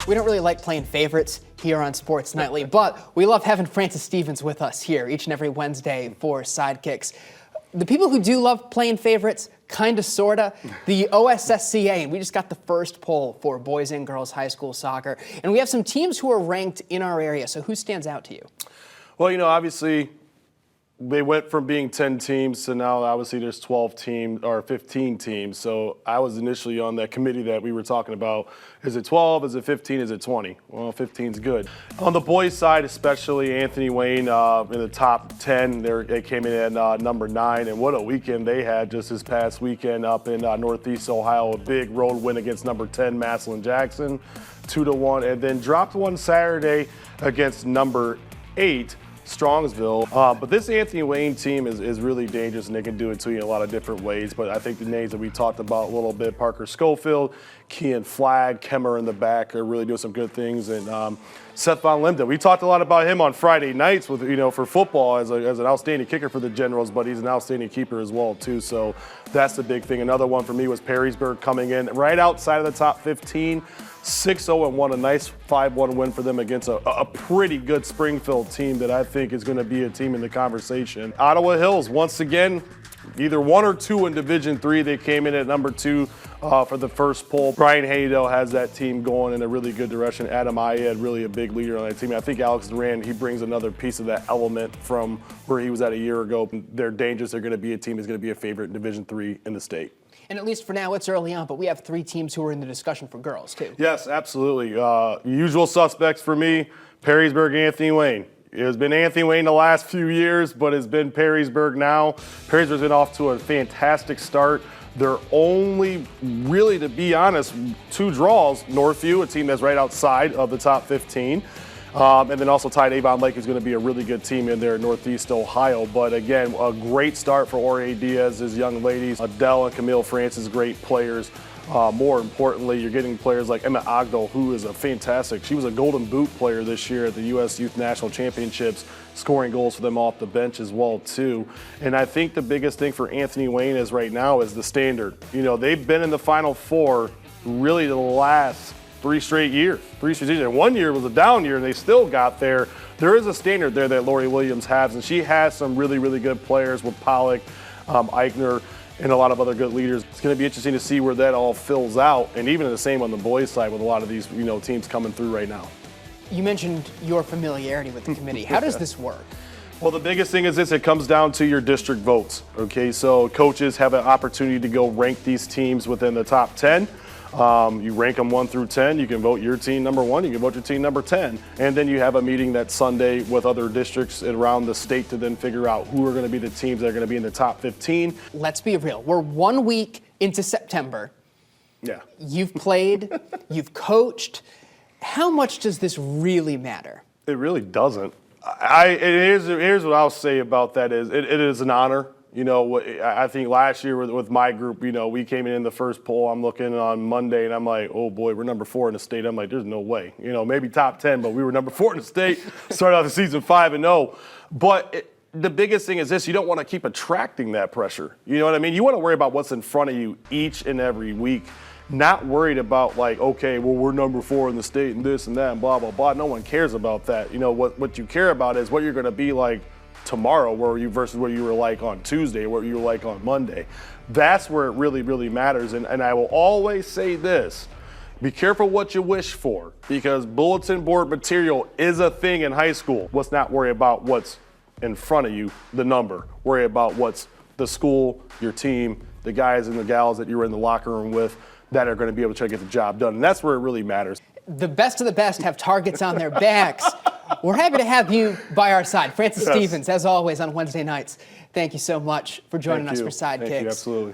We don't really like playing favorites here on Sports Nightly, but we love having Francis Stevens with us here each and every Wednesday for Sidekicks. The people who do love playing favorites, kind of, sort of, the OSSCA, and we just got the first poll for boys and girls high school soccer, and we have some teams who are ranked in our area, so who stands out to you? Well, you know, obviously, they went from being 10 teams to now obviously there's 12 teams or 15 teams. So I was initially on that committee that we were talking about. Is it 12? Is it 15? Is it 20? Well, 15's good. On the boys' side, especially Anthony Wayne in the top 10, they came in at number 9. And what a weekend they had just this past weekend up in Northeast Ohio. A big road win against number 10, Massillon Jackson, 2-1. And then dropped one Saturday against number 8, Strongsville. But this Anthony Wayne team is really dangerous, and they can do it to you in a lot of different ways. But I think the names that we talked about a little bit, Parker Schofield, Kean Flagg, Kemmer in the back are really doing some good things. And Seth Von Linden, we talked a lot about him on Friday nights with, you know, for football as an outstanding kicker for the Generals, but he's an outstanding keeper as well, too. So that's the big thing. Another one for me was Perrysburg coming in right outside of the top 15. 6-0-1, a nice 5-1 win for them against a pretty good Springfield team that I think is going to be a team in the conversation. Ottawa Hills, once again, either 1 or 2 in Division III. They came in at number 2 for the first poll. Brian Haydell has that team going in a really good direction. Adam Ayed, really a big leader on that team. I think Alex Duran, he brings another piece of that element from where he was at a year ago. They're dangerous. They're going to be a team that's going to be a favorite in Division III in the state. And at least for now, it's early on, but we have 3 teams who are in the discussion for girls, too. Yes, absolutely. Usual suspects for me, Perrysburg, Anthony Wayne. It has been Anthony Wayne the last few years, but it's been Perrysburg now. Perrysburg's been off to a fantastic start. They're only, really, to be honest, 2 draws. Northview, a team that's right outside of the top 15. And then also Tide Avon Lake is going to be a really good team in there in Northeast Ohio. But again, a great start for Jorge Diaz's young ladies. Adele and Camille Francis, great players. More importantly, you're getting players like Emma Ogdal, who is a fantastic. She was a Golden Boot player this year at the U.S. Youth National Championships, scoring goals for them off the bench as well, too. And I think the biggest thing for Anthony Wayne is right now is the standard. You know, they've been in the Final Four really the last 3 straight years. 3 straight years. And 1 year was a down year, and they still got there. There is a standard there that Lori Williams has, and she has some really, really good players with Pollock, Eichner, and a lot of other good leaders. It's going to be interesting to see where that all fills out, and even the same on the boys' side with a lot of these, you know, teams coming through right now. You mentioned your familiarity with the committee. How does this work? Well, the biggest thing is this, it comes down to your district votes, okay? So coaches have an opportunity to go rank these teams within the top 10. You rank them 1 through 10. You can vote your team number 1. You can vote your team number 10. And then you have a meeting that Sunday with other districts around the state to then figure out who are going to be the teams that are going to be in the top 15. Let's be real. We're 1 week into September. Yeah. You've played. You've coached. How much does this really matter? It really doesn't. Here's what I'll say about that is it is an honor. You know, I think last year with my group, you know, we came in the first poll. I'm looking on Monday, and I'm like, oh, boy, we're number 4 in the state. I'm like, there's no way. You know, maybe top 10, but we were number 4 in the state. Started out the season 5-0. But the biggest thing is this. You don't want to keep attracting that pressure. You know what I mean? You want to worry about what's in front of you each and every week. Not worried about, like, okay, well, we're number 4 in the state and this and that and blah, blah, blah. No one cares about that. You know, what you care about is what you're going to be like tomorrow versus what you were like on Tuesday, what you were like on Monday. That's where it really, really matters. And I will always say this, be careful what you wish for, because bulletin board material is a thing in high school. Let's not worry about what's in front of you, the number. Worry about what's the school, your team, the guys and the gals that you're in the locker room with that are going to be able to try to get the job done. And that's where it really matters. The best of the best have targets on their backs. We're happy to have you by our side. Francis Stevens, as always, on Wednesday nights. Thank you so much for joining us for Sidekicks. Thank you, absolutely.